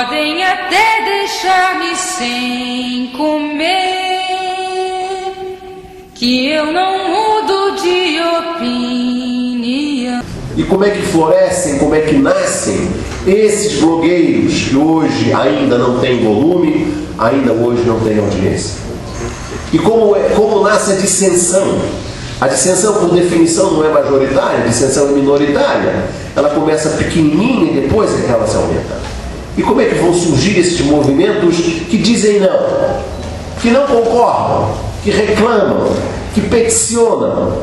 podem até deixar-me sem comer, que eu não mudo de opinião. E como é que florescem, como é que nascem esses blogueiros que hoje ainda não têm volume, ainda hoje não têm audiência? E como nasce a dissensão? A dissensão, por definição, não é majoritária, a dissensão é minoritária. Ela começa pequenininha e depois é que ela se aumenta. E como é que vão surgir esses movimentos que dizem não, que não concordam, que reclamam, que peticionam?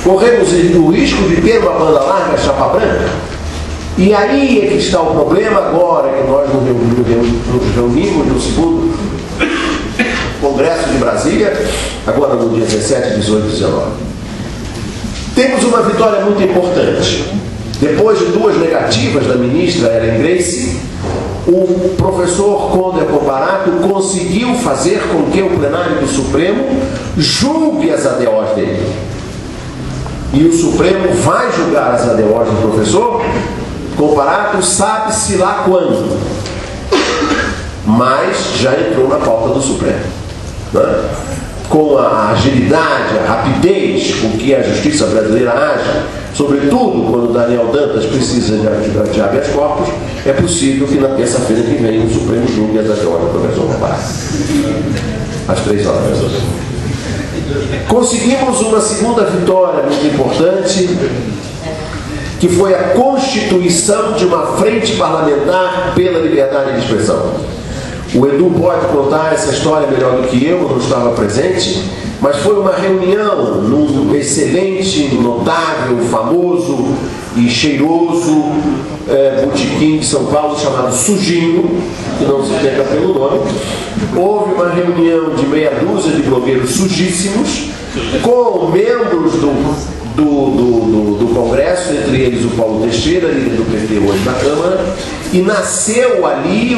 Corremos o risco de ter uma banda larga, chapa branca. E aí é que está o problema agora que nós nos reunimos no segundo Congresso de Brasília, agora no dia 17, 18 e 19. Temos uma vitória muito importante. Depois de duas negativas da ministra Ellen Grace, o professor Conder Comparato conseguiu fazer com que o plenário do Supremo julgue as ADOs dele. E o Supremo vai julgar as ADOs do professor Comparato, sabe-se lá quando, mas já entrou na pauta do Supremo, né? Com a agilidade, a rapidez com que a justiça brasileira age, sobretudo quando Daniel Dantas precisa de habeas corpus, é possível que na terça-feira que vem o Supremo julgue as ADOs do professor Comparato, às 3 horas. Conseguimos uma segunda vitória muito importante, que foi a constituição de uma frente parlamentar pela liberdade de expressão. O Edu pode contar essa história melhor do que eu não estava presente, mas foi uma reunião num excelente, notável, famoso e cheiroso botequim de São Paulo chamado Sujinho, que não se pega pelo nome. Houve uma reunião de meia dúzia de blogueiros sujíssimos com membros do Congresso, entre eles o Paulo Teixeira, líder do PT hoje na Câmara, e nasceu ali,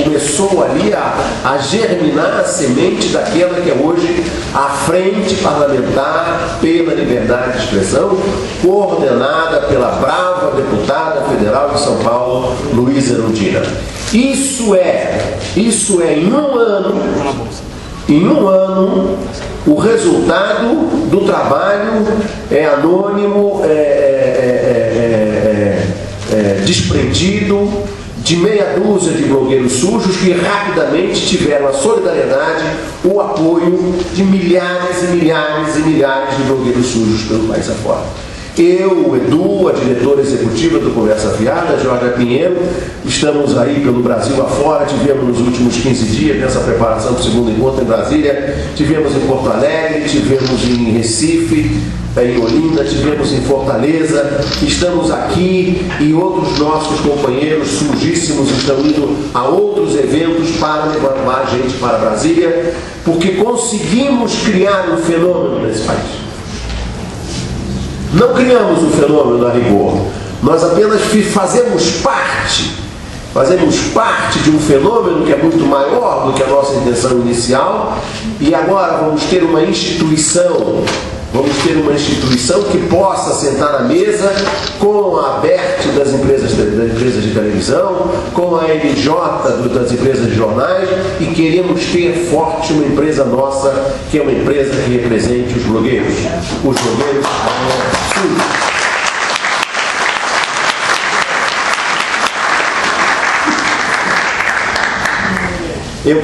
começou ali a germinar a semente daquela que é hoje a Frente Parlamentar pela Liberdade de Expressão, coordenada pela brava deputada federal de São Paulo, Luísa Erundina. Isso é em um ano, o resultado do trabalho anônimo, desprendido, de meia dúzia de blogueiros sujos que rapidamente tiveram a solidariedade, o apoio de milhares e milhares e milhares de blogueiros sujos pelo país afora. Eu, o Edu, a diretora executiva do Conversa Fiada, Jorge Pinheiro, estamos aí pelo Brasil afora, tivemos nos últimos 15 dias, nessa preparação do segundo encontro em Brasília, tivemos em Porto Alegre, tivemos em Recife, em Olinda, tivemos em Fortaleza, estamos aqui e outros nossos companheiros sujíssimos estão indo a outros eventos para levar a gente para Brasília, porque conseguimos criar um fenômeno nesse país. Não criamos um fenômeno a rigor, nós apenas fazemos parte de um fenômeno que é muito maior do que a nossa intenção inicial, e agora vamos ter uma instituição que possa sentar na mesa com a ABERT das empresas de televisão, com a NJ das empresas de jornais, e queremos ter forte uma empresa nossa, que é uma empresa que represente os blogueiros. Os blogueiros sujos. Eu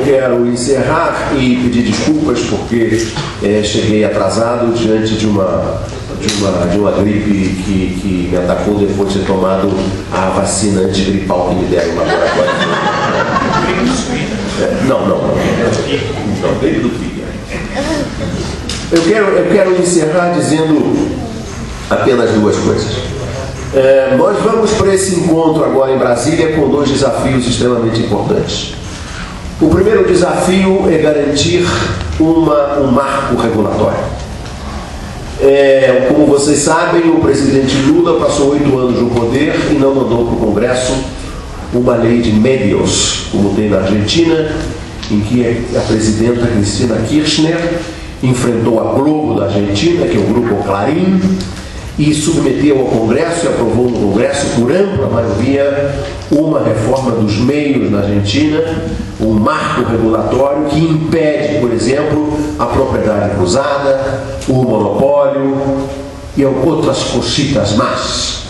quero encerrar e pedir desculpas porque cheguei atrasado diante de uma gripe que me atacou depois de ter tomado a vacina antigripal que me deram no laboratório. Não, gripe do Tigre. Eu quero encerrar dizendo apenas duas coisas. Nós vamos para esse encontro agora em Brasília com dois desafios extremamente importantes. O primeiro desafio é garantir um marco regulatório. Como vocês sabem, o presidente Lula passou 8 anos no poder e não mandou para o Congresso uma lei de medios, como tem na Argentina, em que a presidenta Cristina Kirchner enfrentou a Globo da Argentina, que é o grupo Clarín, e submeteu ao Congresso e aprovou no Congresso, por ampla maioria, uma reforma dos meios na Argentina, um marco regulatório que impede, por exemplo, a propriedade cruzada, o monopólio e outras cositas más,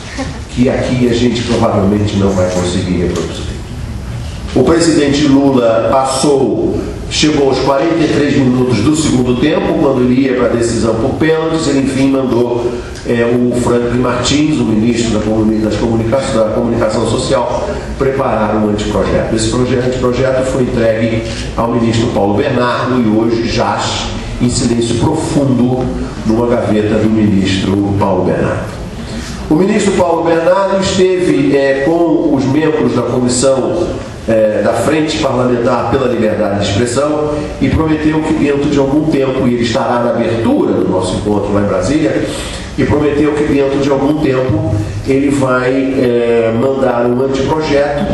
que aqui a gente provavelmente não vai conseguir reproduzir. O presidente Lula chegou aos 43 minutos do segundo tempo, quando ele ia para a decisão por pênaltis, ele enfim mandou o Franklin Martins, o ministro da Comunicação Social, preparar um anteprojeto. Esse anteprojeto foi entregue ao ministro Paulo Bernardo e hoje jaz em silêncio profundo numa gaveta do ministro Paulo Bernardo. O ministro Paulo Bernardo esteve com os membros da comissão da Frente Parlamentar pela Liberdade de Expressão e prometeu que dentro de algum tempo, e ele estará na abertura do nosso encontro lá em Brasília, e prometeu que dentro de algum tempo ele vai mandar um anteprojeto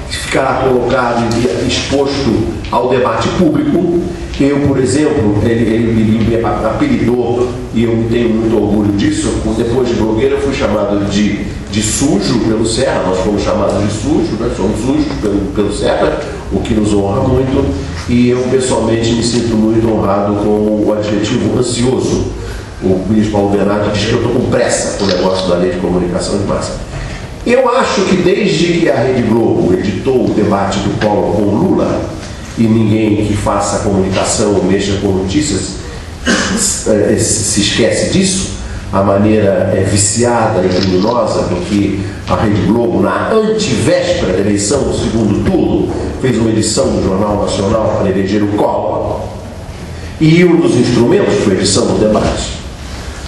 que ficará colocado e exposto ao debate público. Eu, por exemplo, ele me apelidou, e eu tenho muito orgulho disso, depois de blogueiro eu fui chamado de sujo pelo Serra, nós fomos chamados de sujo, nós somos sujos pelo Serra, o que nos honra muito, e eu pessoalmente me sinto muito honrado com o adjetivo ansioso. O ministro Paulo Bernardo diz que eu estou com pressa com o negócio da lei de comunicação de massa. Eu acho que desde que a Rede Globo editou o debate do Collor com o Lula, e ninguém que faça comunicação ou mexa com notícias se esquece disso, a maneira viciada e criminosa com que a Rede Globo, na antivéspera da eleição do segundo turno, fez uma edição do Jornal Nacional para eleger o Collor, e um dos instrumentos foi a edição do debate.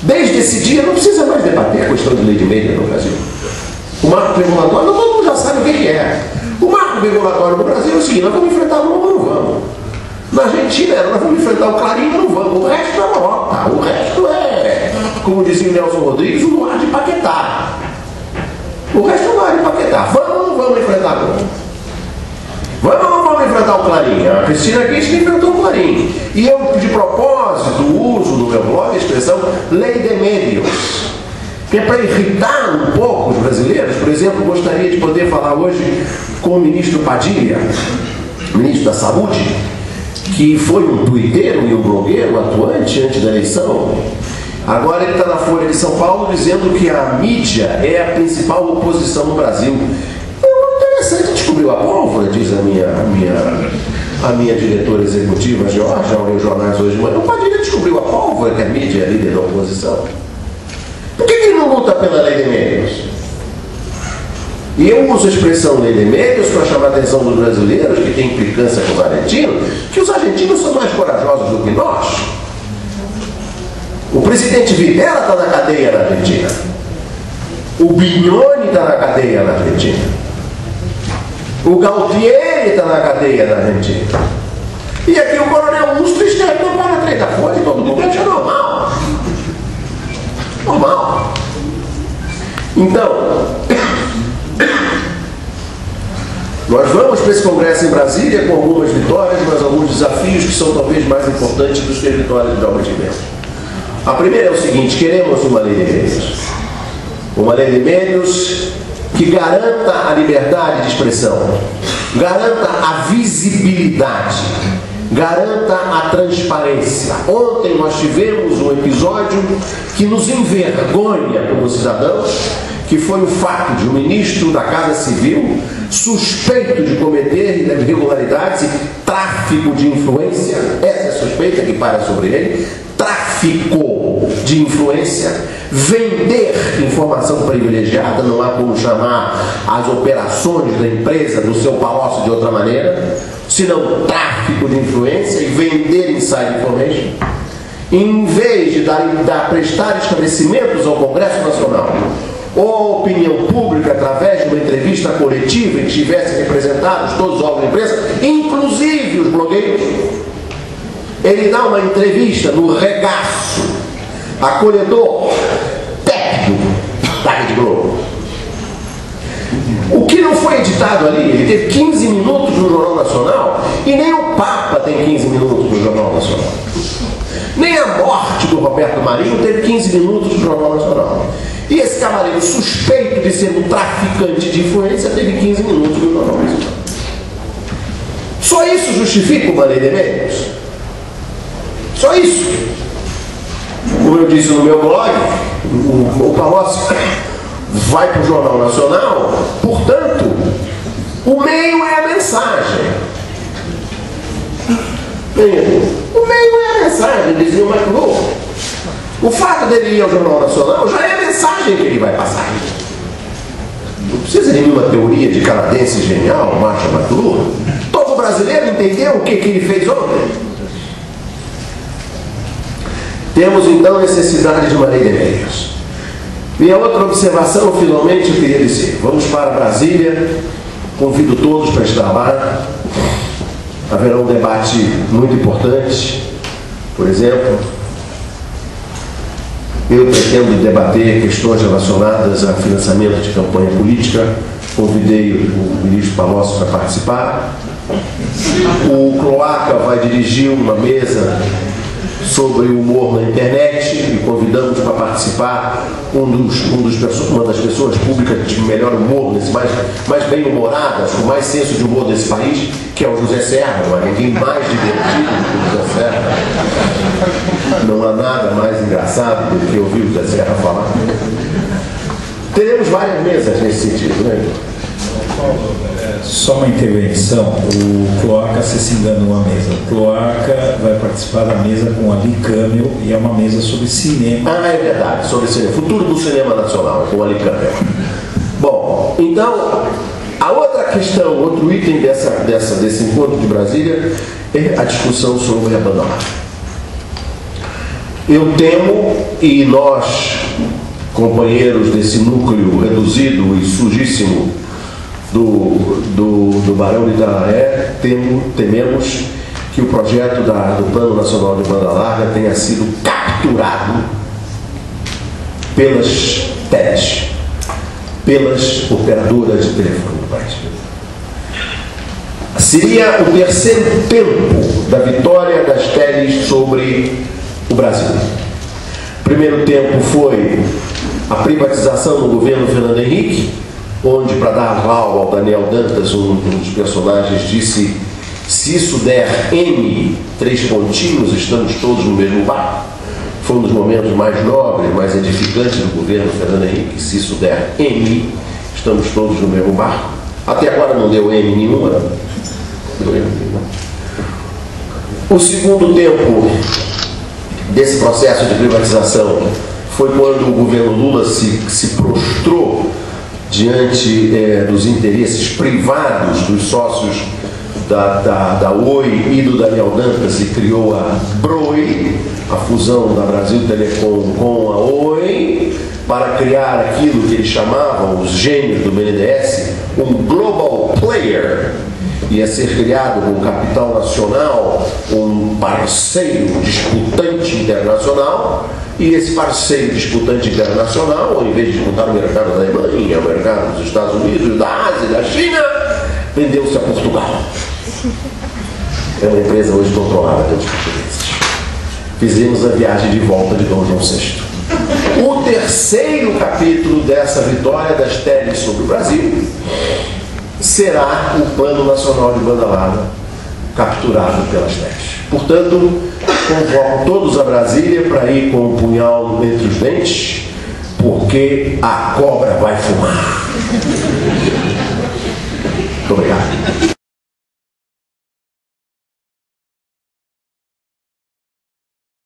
Desde esse dia não precisa mais debater a questão de lei de mídia no Brasil. O marco regulatório, todo mundo já sabe o que é. O marco regulatório no Brasil é o seguinte: nós vamos enfrentar o Lula ou não vamos? Na Argentina, nós vamos enfrentar o Clarim ou não vamos? O resto é Europa. O resto é, como dizia o Nelson Rodrigues, o luar de Paquetá. O resto é o luar de Paquetá. Vamos ou não vamos enfrentar o Lula? Vamos ou não vamos enfrentar o Clarim? A Cristina Kirchner enfrentou o Clarim. E eu, de propósito, uso no meu blog a expressão lei de médios, que é para irritar um pouco os brasileiros. Por exemplo, gostaria de poder falar hoje com o ministro Padilha, ministro da Saúde, que foi um tuiteiro e um blogueiro atuante antes da eleição. Agora ele está na Folha de São Paulo dizendo que a mídia é a principal oposição no Brasil. Interessante, descobriu a pólvora, diz a minha diretora executiva, Georgia, ao ler os jornais hoje de manhã. O Padilha descobriu a pólvora, que a mídia é líder da oposição. Por que ele não luta pela lei de médios? E eu uso a expressão lei de médios para chamar a atenção dos brasileiros, que tem implicância com os argentinos, que os argentinos são mais corajosos do que nós. O presidente Videla está na cadeia na Argentina. O Bignoni está na cadeia na Argentina. O Galtieri está na cadeia na Argentina. E aqui o coronel Ustra esteve na Paratrês da Folha e todo mundo acha normal. Normal. Então, nós vamos para esse congresso em Brasília com algumas vitórias, mas alguns desafios que são talvez mais importantes dos que as vitórias de alguns tivemos. A primeira é o seguinte: queremos uma lei de médios. Uma lei de médios que garanta a liberdade de expressão, garanta a visibilidade, garanta a transparência. Ontem nós tivemos um episódio que nos envergonha como cidadãos, que foi o fato de um ministro da Casa Civil, suspeito de cometer irregularidades e tráfico de influência, essa é a suspeita que paira sobre ele, tráfico de influência, vender informação privilegiada, não há como chamar as operações da empresa no seu palácio de outra maneira, senão tráfico de influência e vender inside information. Em vez de prestar esclarecimentos ao Congresso Nacional ou à opinião pública através de uma entrevista coletiva em que estivessem representados todos os órgãos da imprensa, inclusive os blogueiros, ele dá uma entrevista no regaço acolhedor técnico da Rede Globo. O que não foi editado ali, ele teve 15 minutos no Jornal Nacional, e nem o Papa tem 15 minutos no Jornal Nacional. Nem a morte do Roberto Marinho teve 15 minutos no Jornal Nacional. E esse cavaleiro suspeito de ser um traficante de influência teve 15 minutos no Jornal Nacional. Só isso justifica uma lei de meios? Só isso. Como eu disse no meu blog, o Palocci vai para o Jornal Nacional, portanto, o meio é a mensagem. O meio é a mensagem, dizia o McLuhan. O fato dele ir ao Jornal Nacional já é a mensagem que ele vai passar. Não precisa de nenhuma teoria de canadense genial, Marshall McLuhan. Todo brasileiro entendeu o que ele fez ontem. Temos então necessidade de uma lei de meios. E a outra observação, finalmente, eu queria dizer: vamos para Brasília, convido todos para estar lá. Haverá um debate muito importante. Por exemplo, eu pretendo debater questões relacionadas a financiamento de campanha política. Convidei o ministro Palocci para participar. O Cloaca vai dirigir uma mesa sobre o humor na internet e convidamos para participar uma das pessoas públicas de melhor humor, mais bem-humoradas, com mais senso de humor desse país, que é o José Serra. Não há ninguém mais divertido do que o José Serra. Não há nada mais engraçado do que ouvir o José Serra falar. Teremos várias mesas nesse sentido, né? Só uma intervenção. O Cloaca, você se enganou a mesa. O Cloaca vai participar da mesa com a Ali Camel e é uma mesa sobre cinema. Ah, é verdade, sobre cinema. Futuro do cinema nacional, com a Ali Camel. Bom, então, a outra questão, outro item desse encontro de Brasília é a discussão sobre a banda larga. Eu temo, e nós, companheiros desse núcleo reduzido e sujíssimo do Barão de Itararé, tememos que o projeto do Plano Nacional de Banda Larga tenha sido capturado pelas TEDs, pelas operadoras de telefone do país. Seria o terceiro tempo da vitória das TEDs sobre o Brasil. O primeiro tempo foi a privatização do governo Fernando Henrique, onde, para dar aval ao Daniel Dantas, um dos personagens, disse: se isso der M, 3 pontinhos, estamos todos no mesmo barco. Foi um dos momentos mais nobres, mais edificantes do governo Fernando Henrique. Se isso der M, estamos todos no mesmo barco. Até agora não deu M nenhuma. Deu M nenhuma. O segundo tempo desse processo de privatização foi quando o governo Lula se prostrou diante dos interesses privados dos sócios da Oi e do Daniel Dantas e criou a BROI, a fusão da Brasil Telecom com a Oi, para criar aquilo que eles chamavam, os gênios do BNDES, um global player. Ia ser criado com capital nacional um parceiro disputante internacional, e esse parceiro disputante internacional, ao invés de disputar o mercado da Alemanha, o mercado dos Estados Unidos, da Ásia, da China, vendeu-se a Portugal. É uma empresa hoje controlada pelos portugueses. Fizemos a viagem de volta de Dom João VI. O terceiro capítulo dessa vitória das TEDs sobre o Brasil será o Plano Nacional de Banda Larga, capturado pelas TEDs. Portanto, convoco todos a Brasília para ir com o punhal entre os dentes, porque a cobra vai fumar. Muito obrigado.